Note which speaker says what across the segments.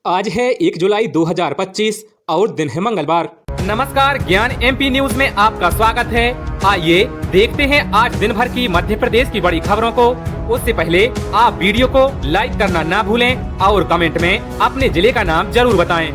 Speaker 1: आज है 1 जुलाई 2025 और दिन है मंगलवार।
Speaker 2: नमस्कार, ज्ञान एमपी न्यूज में आपका स्वागत है। आइए देखते हैं आज दिन भर की मध्य प्रदेश की बड़ी खबरों को। उससे पहले आप वीडियो को लाइक करना ना भूलें और कमेंट में अपने जिले का नाम जरूर बताएं।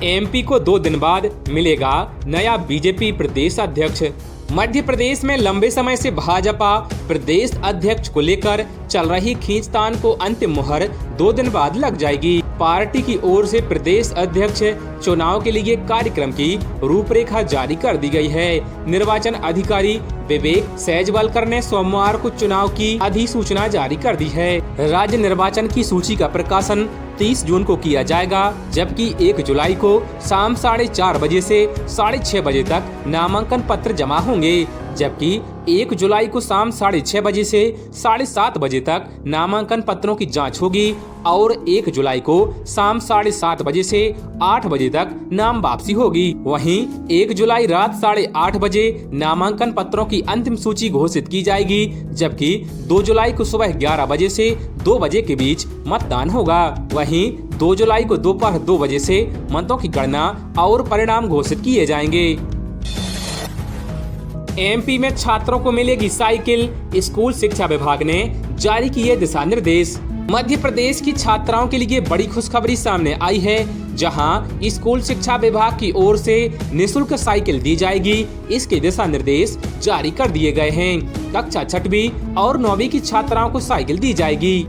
Speaker 1: एमपी को 2 दिन बाद मिलेगा नया बीजेपी प्रदेश अध्यक्ष। मध्य प्रदेश में लंबे समय से भाजपा प्रदेश अध्यक्ष को लेकर चल रही खींचतान को अंतिम मुहर 2 दिन बाद लग जाएगी। पार्टी की ओर से प्रदेश अध्यक्ष चुनाव के लिए कार्यक्रम की रूपरेखा जारी कर दी गई है। निर्वाचन अधिकारी विवेक सहजवालकर ने सोमवार को चुनाव की अधिसूचना जारी कर दी है। राज्य निर्वाचन की सूची का प्रकाशन 30 जून को किया जाएगा, जबकि 1 जुलाई को शाम 4:30 बजे से 6:30 बजे तक नामांकन पत्र जमा होंगे, जबकि 1 जुलाई को शाम 6:30 बजे से 7:30 बजे तक नामांकन पत्रों की जांच होगी और 1 जुलाई को शाम 7:30 बजे से 8 बजे तक नाम वापसी होगी। वहीं 1 जुलाई रात 8:30 बजे नामांकन पत्रों की अंतिम सूची घोषित की जाएगी, जबकि 2 जुलाई को सुबह 11 बजे से 2 बजे के बीच मतदान होगा। वहीं 2 जुलाई को दोपहर 2 बजे से मतों की गणना और परिणाम घोषित किए जाएंगे। एमपी में छात्रों को मिलेगी साइकिल, स्कूल शिक्षा विभाग ने जारी किए दिशा निर्देश। मध्य प्रदेश की छात्राओं के लिए बड़ी खुशखबरी सामने आई है, जहां स्कूल शिक्षा विभाग की ओर से निःशुल्क साइकिल दी जाएगी। इसके दिशा निर्देश जारी कर दिए गए हैं। कक्षा 6वीं और 9वीं की छात्राओं को साइकिल दी जाएगी।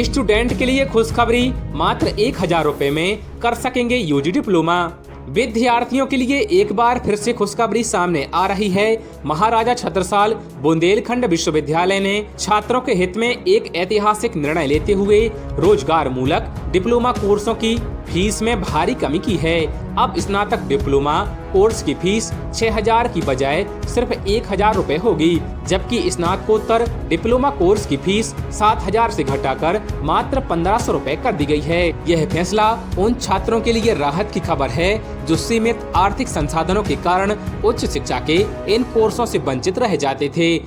Speaker 1: स्टूडेंट के लिए खुशखबरी, मात्र 1000 रुपए में कर सकेंगे यूजी डिप्लोमा। विद्यार्थियों के लिए एक बार फिर से खुशखबरी सामने आ रही है। महाराजा छत्रसाल बुंदेलखंड विश्वविद्यालय ने छात्रों के हित में एक ऐतिहासिक निर्णय लेते हुए रोजगार मूलक डिप्लोमा कोर्सों की फीस में भारी कमी की है। अब स्नातक डिप्लोमा कोर्स की फीस 6000 की बजाय सिर्फ 1000 रुपए होगी, जबकि स्नातकोत्तर डिप्लोमा कोर्स की फीस 7000 से घटाकर मात्र 1500 रुपए कर दी गई है। यह फैसला उन छात्रों के लिए राहत की खबर है जो सीमित आर्थिक संसाधनों के कारण उच्च शिक्षा के इन कोर्सों से वंचित रह जाते थे।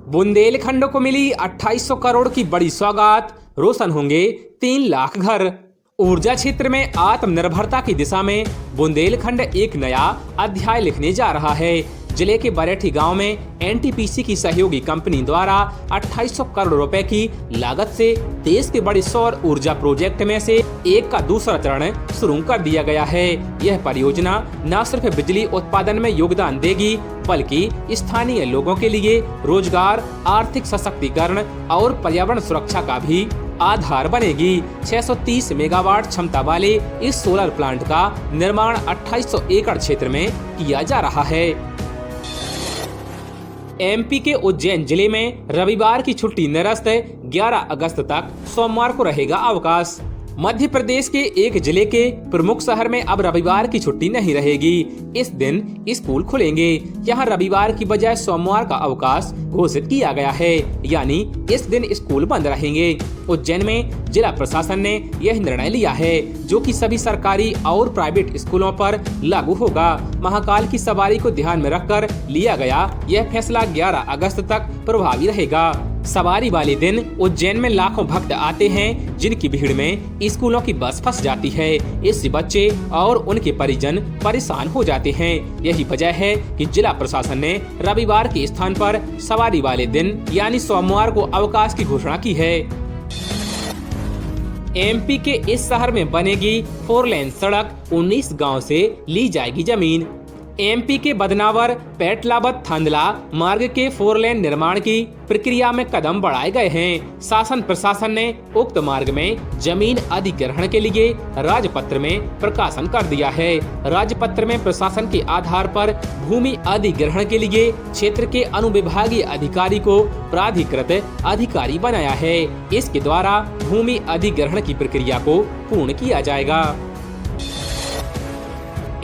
Speaker 1: बुंदेलखंड को मिली 2800 करोड़ की बड़ी सौगात, रोशन होंगे 3 लाख घर। ऊर्जा क्षेत्र में आत्मनिर्भरता की दिशा में बुंदेलखंड एक नया अध्याय लिखने जा रहा है। जिले के बरेठी गांव में एनटीपीसी की सहयोगी कंपनी द्वारा 2800 करोड़ रुपए की लागत से देश के बड़े सौर ऊर्जा प्रोजेक्ट में से एक का दूसरा चरण शुरू कर दिया गया है। यह परियोजना न सिर्फ बिजली उत्पादन में योगदान देगी, बल्कि स्थानीय लोगों के लिए रोजगार, आर्थिक सशक्तिकरण और पर्यावरण सुरक्षा का भी आधार बनेगी। 630 मेगावाट क्षमता वाले इस सोलर प्लांट का निर्माण 2800 एकड़ क्षेत्र में किया जा रहा है। एमपी के उज्जैन जिले में रविवार की छुट्टी निरस्त, 11 अगस्त तक सोमवार को रहेगा अवकाश। मध्य प्रदेश के एक जिले के प्रमुख शहर में अब रविवार की छुट्टी नहीं रहेगी। इस दिन स्कूल खुलेंगे। यहाँ रविवार की बजाय सोमवार का अवकाश घोषित किया गया है, यानी इस दिन स्कूल बंद रहेंगे। उज्जैन में जिला प्रशासन ने यह निर्णय लिया है, जो कि सभी सरकारी और प्राइवेट स्कूलों पर लागू होगा। महाकाल की सवारी को ध्यान में रखकर लिया गया यह फैसला 11 अगस्त तक प्रभावी रहेगा। सवारी वाले दिन उज्जैन में लाखों भक्त आते हैं, जिनकी भीड़ में स्कूलों की बस फंस जाती है। इससे बच्चे और उनके परिजन परेशान हो जाते हैं। यही वजह है कि जिला प्रशासन ने रविवार के स्थान पर सवारी वाले दिन यानी सोमवार को अवकाश की घोषणा की है। एमपी के इस शहर में बनेगी 4 लेन सड़क, 19 गांव से ली जाएगी जमीन। एमपी के बदनावर पेटलावत थांदला मार्ग के 4 लेन निर्माण की प्रक्रिया में कदम बढ़ाए गए हैं। शासन प्रशासन ने उक्त मार्ग में जमीन अधिग्रहण के लिए राजपत्र में प्रकाशन कर दिया है। राजपत्र में प्रशासन के आधार पर भूमि अधिग्रहण के लिए क्षेत्र के अनुविभागीय अधिकारी को प्राधिकृत अधिकारी बनाया है। इसके द्वारा भूमि अधिग्रहण की प्रक्रिया को पूर्ण किया जाएगा।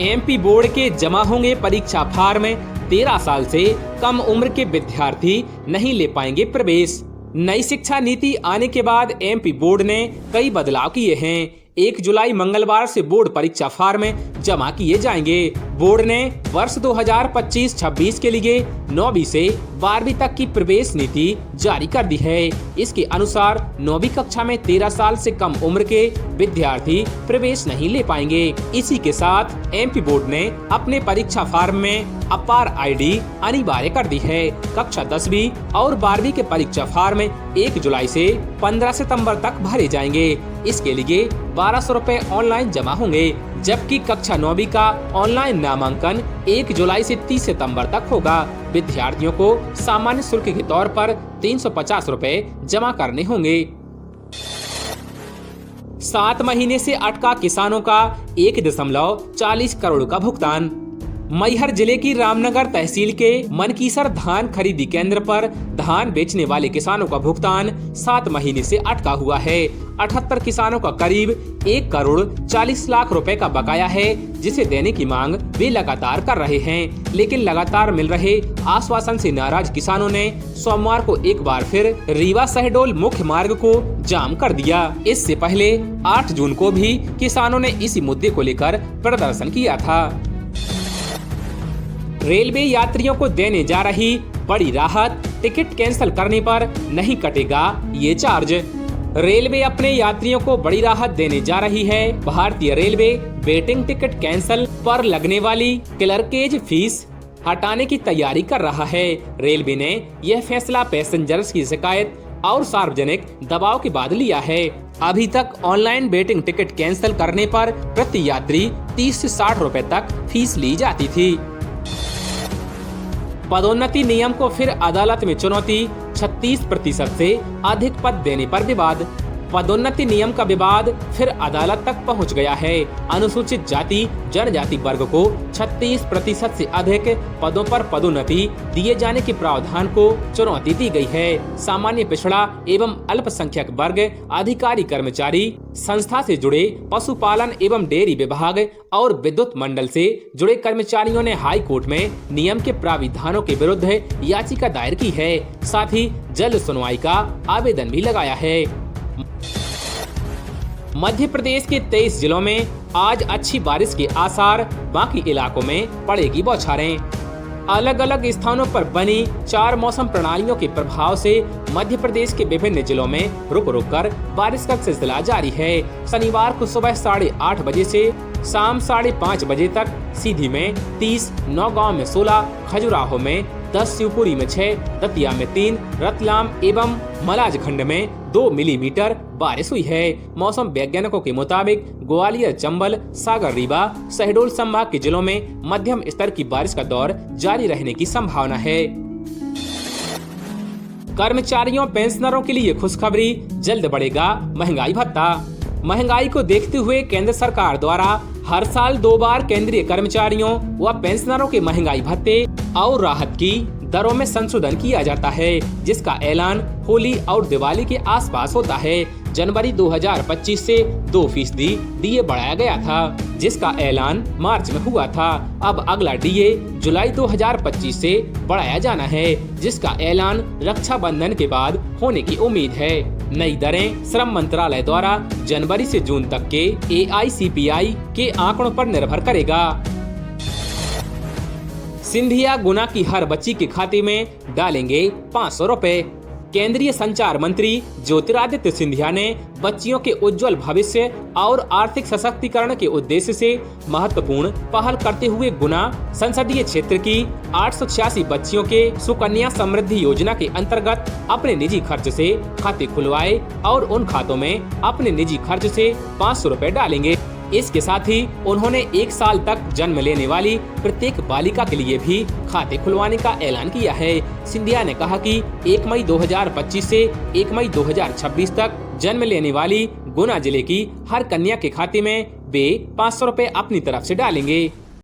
Speaker 1: एमपी बोर्ड के जमा होंगे परीक्षा फार्म, 13 साल से कम उम्र के विद्यार्थी नहीं ले पाएंगे प्रवेश। नई शिक्षा नीति आने के बाद एमपी बोर्ड ने कई बदलाव किए हैं। 1 जुलाई मंगलवार से बोर्ड परीक्षा फार्म जमा किए जाएंगे। बोर्ड ने वर्ष 2025-26 के लिए 9वीं से 12वीं तक की प्रवेश नीति जारी कर दी है। इसके अनुसार 9वीं कक्षा में 13 साल से कम उम्र के विद्यार्थी प्रवेश नहीं ले पाएंगे। इसी के साथ एमपी बोर्ड ने अपने परीक्षा फॉर्म में अपार आईडी अनिवार्य कर दी है। कक्षा 10वीं और 12वीं के परीक्षा फॉर्म 1 जुलाई से 15 सितंबर तक भरे जाएंगे। इसके लिए 1200 रुपए ऑनलाइन जमा होंगे, जबकि कक्षा 9वीं का ऑनलाइन नामांकन 1 जुलाई से 30 सितंबर तक होगा। विद्यार्थियों को सामान्य शुल्क के तौर पर 350 रुपए जमा करने होंगे। 7 महीने से अटका किसानों का 1.40 करोड़ का भुगतान। मैहर जिले की रामनगर तहसील के मनकीसर धान खरीदी केंद्र पर धान बेचने वाले किसानों का भुगतान 7 महीने से अटका हुआ है। 78 किसानों का करीब 1 करोड़ 40 लाख रुपए का बकाया है, जिसे देने की मांग वे लगातार कर रहे हैं। लेकिन लगातार मिल रहे आश्वासन से नाराज किसानों ने सोमवार को एक बार फिर रीवा शहडोल मुख्य मार्ग को जाम कर दिया। इससे पहले 8 जून को भी किसानों ने इसी मुद्दे को लेकर प्रदर्शन किया था। रेलवे यात्रियों को देने जा रही बड़ी राहत, टिकट कैंसिल करने पर नहीं कटेगा ये चार्ज। रेलवे अपने यात्रियों को बड़ी राहत देने जा रही है। भारतीय रेलवे वेटिंग टिकट कैंसिल पर लगने वाली क्लर्केज फीस हटाने की तैयारी कर रहा है। रेलवे ने यह फैसला पैसेंजर्स की शिकायत और सार्वजनिक दबाव के बाद लिया है। अभी तक ऑनलाइन वेटिंग टिकट कैंसिल करने पर प्रति यात्री 30 से 60 रुपए तक फीस ली जाती थी। पदोन्नति नियम को फिर अदालत में चुनौती, 36% से अधिक पद देने पर विवाद। पदोन्नति नियम का विवाद फिर अदालत तक पहुंच गया है। अनुसूचित जाति जनजाति वर्ग को 36% से अधिक पदों पर पदोन्नति दिए जाने के प्रावधान को चुनौती दी गई है। सामान्य पिछड़ा एवं अल्पसंख्यक वर्ग अधिकारी कर्मचारी, संस्था से जुड़े पशुपालन एवं डेयरी विभाग और विद्युत मंडल से जुड़े कर्मचारियों ने हाई कोर्ट में नियम के प्राविधानों के विरुद्ध याचिका दायर की है। साथ ही जल्द सुनवाई का आवेदन भी लगाया है। मध्य प्रदेश के 23 जिलों में आज अच्छी बारिश के आसार, बाकी इलाकों में पड़ेगी बौछारें। अलग अलग स्थानों पर बनी 4 मौसम प्रणालियों के प्रभाव से मध्य प्रदेश के विभिन्न जिलों में रुक रुक कर बारिश का सिलसिला जारी है। शनिवार को सुबह 8:30 बजे से शाम 5:30 बजे तक सीधी में 30, नौगांव में 16, खजुराहो में 10, शिवपुरी में 6, दतिया में 3, रतलाम एवं मलाजखंड में 2 मिलीमीटर बारिश हुई है। मौसम वैज्ञानिकों के मुताबिक ग्वालियर, चंबल, सागर, रीवा, शहडोल संभाग के जिलों में मध्यम स्तर की बारिश का दौर जारी रहने की संभावना है। कर्मचारियों पेंशनरों के लिए खुशखबरी, जल्द बढ़ेगा महंगाई भत्ता। महंगाई को देखते हुए केंद्र सरकार द्वारा हर साल 2 बार केंद्रीय कर्मचारियों व पेंशनरों के महंगाई भत्ते और राहत की दरों में संशोधन किया जाता है, जिसका ऐलान होली और दिवाली के आसपास होता है। जनवरी 2025 से 2% डीए बढ़ाया गया था, जिसका ऐलान मार्च में हुआ था। अब अगला डीए जुलाई 2025 से बढ़ाया जाना है, जिसका ऐलान रक्षाबंधन के बाद होने की उम्मीद है। नई दरें श्रम मंत्रालय द्वारा जनवरी से जून तक के AICPI के आंकड़ों पर निर्भर करेगा। सिंधिया गुना की हर बच्ची के खाते में डालेंगे 500 रुपए। केंद्रीय संचार मंत्री ज्योतिरादित्य सिंधिया ने बच्चियों के उज्जवल भविष्य और आर्थिक सशक्तिकरण के उद्देश्य से महत्वपूर्ण पहल करते हुए गुना संसदीय क्षेत्र की 886 बच्चियों के सुकन्या समृद्धि योजना के अंतर्गत अपने निजी खर्च से खाते खुलवाए और उन खातों में अपने निजी खर्च से 500 रुपए डालेंगे। इसके साथ ही उन्होंने 1 साल तक जन्म लेने वाली प्रत्येक बालिका के लिए भी खाते खुलवाने का ऐलान किया है। सिंधिया ने कहा कि 1 मई 2025 से 1 मई 2026 तक जन्म लेने वाली गुना जिले की हर कन्या के खाते में वे 500 रुपए अपनी तरफ से डालेंगे।